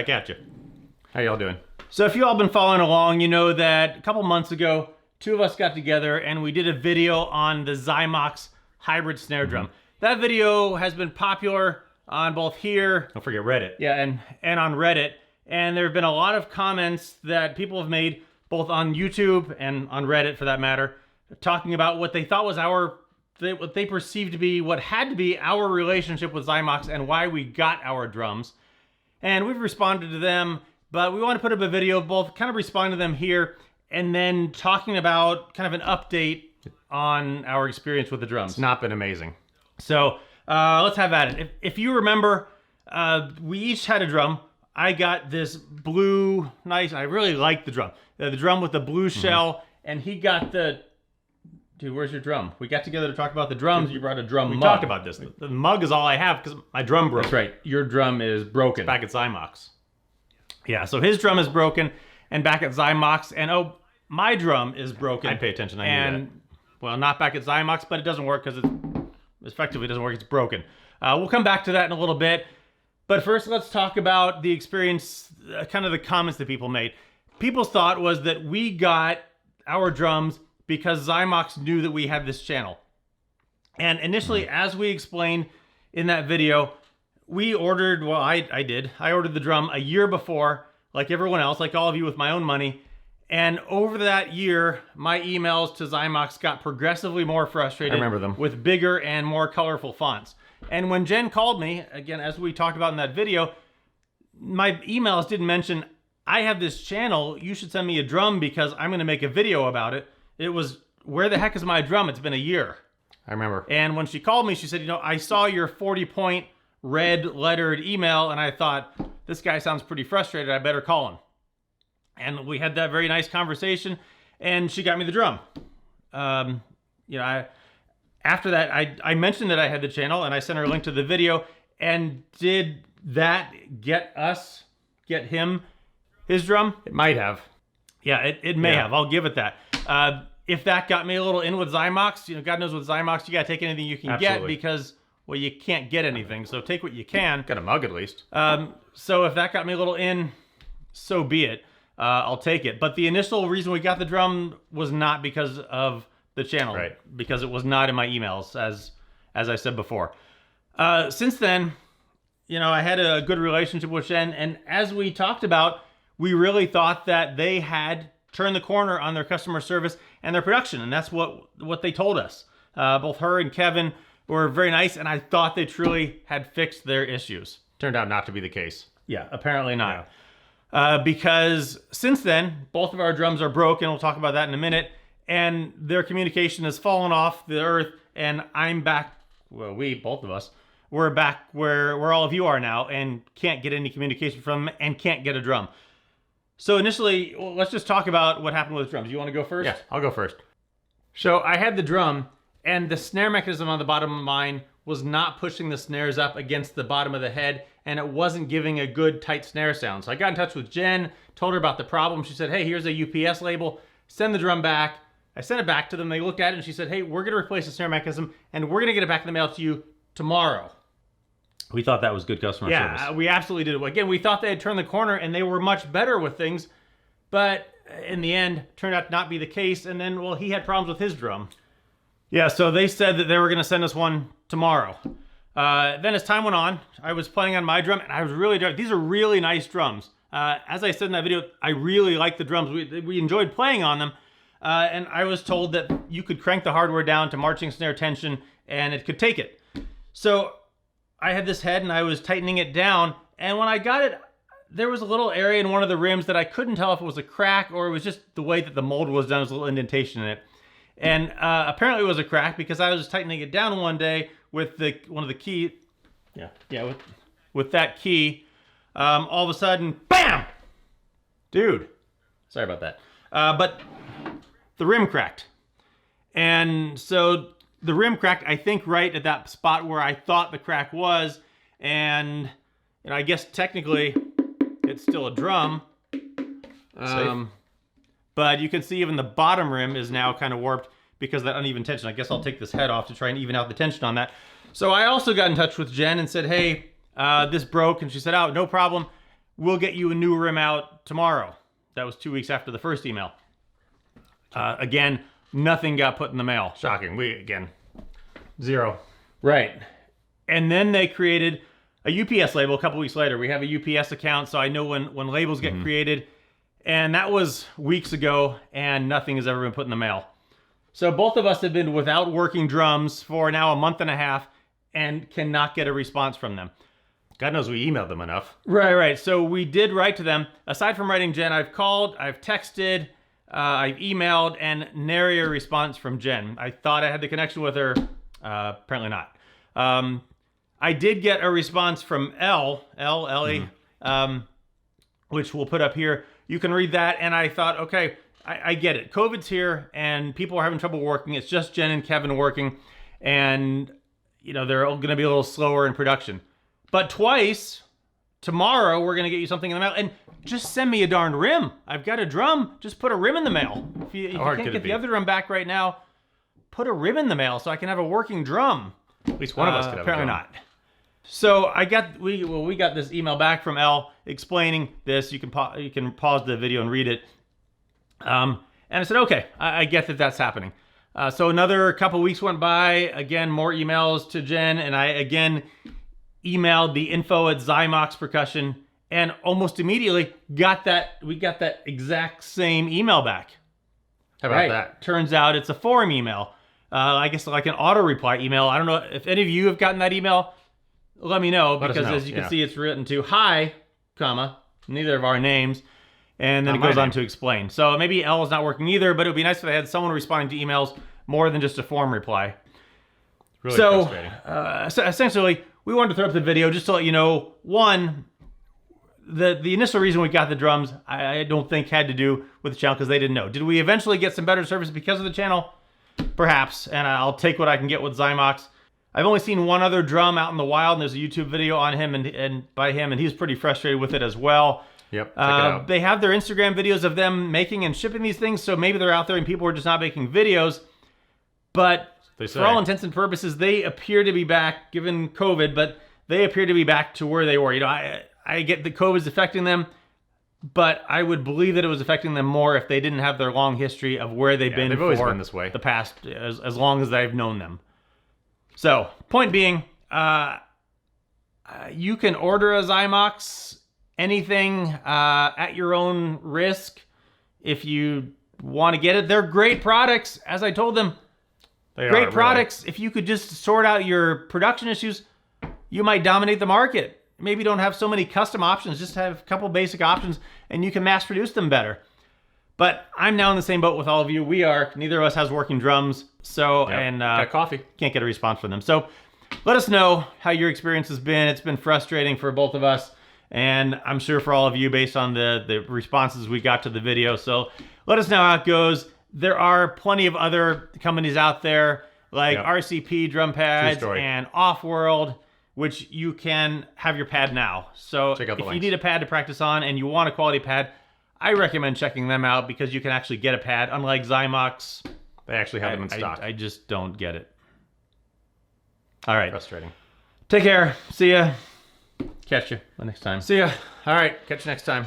back at you. How y'all doing? So if you all been following along, you know that a couple months ago, two of us got together and we did a video on the Xymox hybrid snare drum. That video has been popular on both here. Don't forget Reddit. Yeah, and on Reddit. And there have been a lot of comments that people have made both on YouTube and on Reddit for that matter, talking about what they thought was what they perceived to be, what had to be our relationship with Xymox and why we got our drums. And we've responded to them, but we want to put up a video both kind of responding to them here and then talking about kind of an update on our experience with the drums. It's not been amazing. So let's have at it. If you remember, we each had a drum. I got this blue, nice, I really like the drum. The drum with the blue shell, and he got the, dude, where's your drum? We got together to talk about the drums. You brought a drum mug. We talked about this. The mug is all I have because my drum broke. That's right. Your drum is broken. It's back at Xymox. Yeah, so his drum is broken and back at Xymox, and oh, my drum is broken. I'd pay attention, I knew that. Well, not back at Xymox, but it doesn't work because it effectively doesn't work, it's broken. We'll come back to that in a little bit, but first let's talk about the experience, kind of the comments that people made. People's thought was that we got our drums because Xymox knew that we had this channel. And initially, as we explained in that video, we ordered, well, I did. I ordered the drum a year before, like everyone else, like all of you with my own money. And over that year, my emails to Xymox got progressively more frustrated. I remember them. With bigger and more colorful fonts. And when Jen called me, again, as we talked about in that video, my emails didn't mention, I have this channel, you should send me a drum because I'm gonna make a video about it. It was, where the heck is my drum? It's been a year. I remember. And when she called me, she said, you know, I saw your 40-point red lettered email and I thought, this guy sounds pretty frustrated, I better call him. And we had that very nice conversation and she got me the drum. You know, after that, I mentioned that I had the channel and I sent her a link to the video. And did that get him his drum? It might have. Yeah, it may have. I'll give it that. If that got me a little in with Xymox, you know, God knows with Xymox, you gotta take anything you can get because, well, you can't get anything. So take what you can. Got a mug at least. So if that got me a little in, so be it. I'll take it. But the initial reason we got the drum was not because of the channel. Right. Because it was not in my emails, as I said before. Since then, you know, I had a good relationship with Jen, and as we talked about, we really thought that they had turned the corner on their customer service and their production, and that's what they told us. Both her and Kevin were very nice, and I thought they truly had fixed their issues. Turned out not to be the case. Yeah, apparently not. Because since then, both of our drums are broken. We'll talk about that in a minute. And their communication has fallen off the earth. And I'm back, well, both of us, we're back where all of you are now and can't get any communication from them and can't get a drum. So initially, well, let's just talk about what happened with drums. You want to go first? Yeah, I'll go first. So I had the drum and the snare mechanism on the bottom of mine was not pushing the snares up against the bottom of the head, and it wasn't giving a good tight snare sound. So I got in touch with Jen, told her about the problem. She said, hey, here's a UPS label, send the drum back. I sent it back to them, they looked at it and she said, hey, we're gonna replace the snare mechanism and we're gonna get it back in the mail to you tomorrow. We thought that was good customer service. Yeah, we absolutely did. Again, we thought they had turned the corner and they were much better with things, but in the end, turned out to not be the case. And then, well, he had problems with his drum. Yeah, so they said that they were gonna send us one tomorrow. Then as time went on, I was playing on my drum and I was really, these are really nice drums. As I said in that video, I really like the drums. We enjoyed playing on them. And I was told that you could crank the hardware down to marching snare tension and it could take it. So I had this head and I was tightening it down. And when I got it, there was a little area in one of the rims that I couldn't tell if it was a crack or it was just the way that the mold was done. There was a little indentation in it. And apparently it was a crack because I was tightening it down one day with one of the key. Yeah, with that key. All of a sudden, bam! Dude, sorry about that. But the rim cracked. And so the rim cracked, I think, right at that spot where I thought the crack was. And I guess technically it's still a drum. But you can see even the bottom rim is now kind of warped because of that uneven tension. I guess I'll take this head off to try and even out the tension on that. So I also got in touch with Jen and said, hey, this broke. And she said, oh, no problem. we'll get you a new rim out tomorrow. That was 2 weeks after the first email. Again, nothing got put in the mail. Shocking. Again, zero. Right. And then they created a UPS label a couple weeks later. We have a UPS account, so I know when labels get created. And that was weeks ago, and nothing has ever been put in the mail. So both of us have been without working drums for now a month and a half and cannot get a response from them. God knows we emailed them enough. Right. So we did write to them. Aside from writing Jen, I've called, I've texted, I've emailed, and nary a response from Jen. I thought I had the connection with her. Apparently not. I did get a response from Ellie, which we'll put up here. You can read that, and I thought, okay, I get it. COVID's here, and people are having trouble working. It's just Jen and Kevin working, and they're going to be a little slower in production. But twice, tomorrow, we're going to get you something in the mail, and just send me a darn rim. I've got a drum. Just put a rim in the mail. If you can't get the other drum back right now, put a rim in the mail so I can have a working drum. At least one of us could have apparently a drum. Not. So we got this email back from Elle explaining this. You can pause the video and read it. And I said, okay, I get that that's happening. So another couple weeks went by. Again, more emails to Jen, and I again emailed the info@Xymox Percussion, and almost immediately we got that exact same email back. How about that? Turns out it's a forum email. I guess like an auto reply email. I don't know if any of you have gotten that email. Let me know, because as you can see, it's written to hi, comma, neither of our names, and then it goes on to explain. So maybe L is not working either, but it would be nice if they had someone responding to emails more than just a form reply. Really frustrating. So essentially, we wanted to throw up the video just to let you know, one, the initial reason we got the drums, I don't think had to do with the channel, because they didn't know. Did we eventually get some better service because of the channel? Perhaps, and I'll take what I can get with Xymox. I've only seen one other drum out in the wild, and there's a YouTube video on him and by him, and he's pretty frustrated with it as well. Yep, check it out. They have their Instagram videos of them making and shipping these things, so maybe they're out there and people are just not making videos. But for all intents and purposes, they appear to be back, given COVID, but they appear to be back to where they were. I get that COVID's affecting them, but I would believe that it was affecting them more if they didn't have their long history of where they've been always been this way. The past, as long as I've known them. So, point being, you can order a Xymox, anything at your own risk if you want to get it. They're great products, as I told them. Great products. Really. If you could just sort out your production issues, you might dominate the market. Maybe don't have so many custom options, just have a couple basic options, and you can mass produce them better. But I'm now in the same boat with all of you. We are. Neither of us has working drums, so got coffee. Can't get a response from them. So let us know how your experience has been. It's been frustrating for both of us, and I'm sure for all of you based on the responses we got to the video. So let us know how it goes. There are plenty of other companies out there like RCP drum pads and Offworld, which you can have your pad now. So if you need a pad to practice on and you want a quality pad, I recommend checking them out, because you can actually get a pad. Unlike Xymox, they actually have them in stock. I just don't get it. All right. Frustrating. Take care. See ya. Catch you next time. See ya. All right. Catch you next time.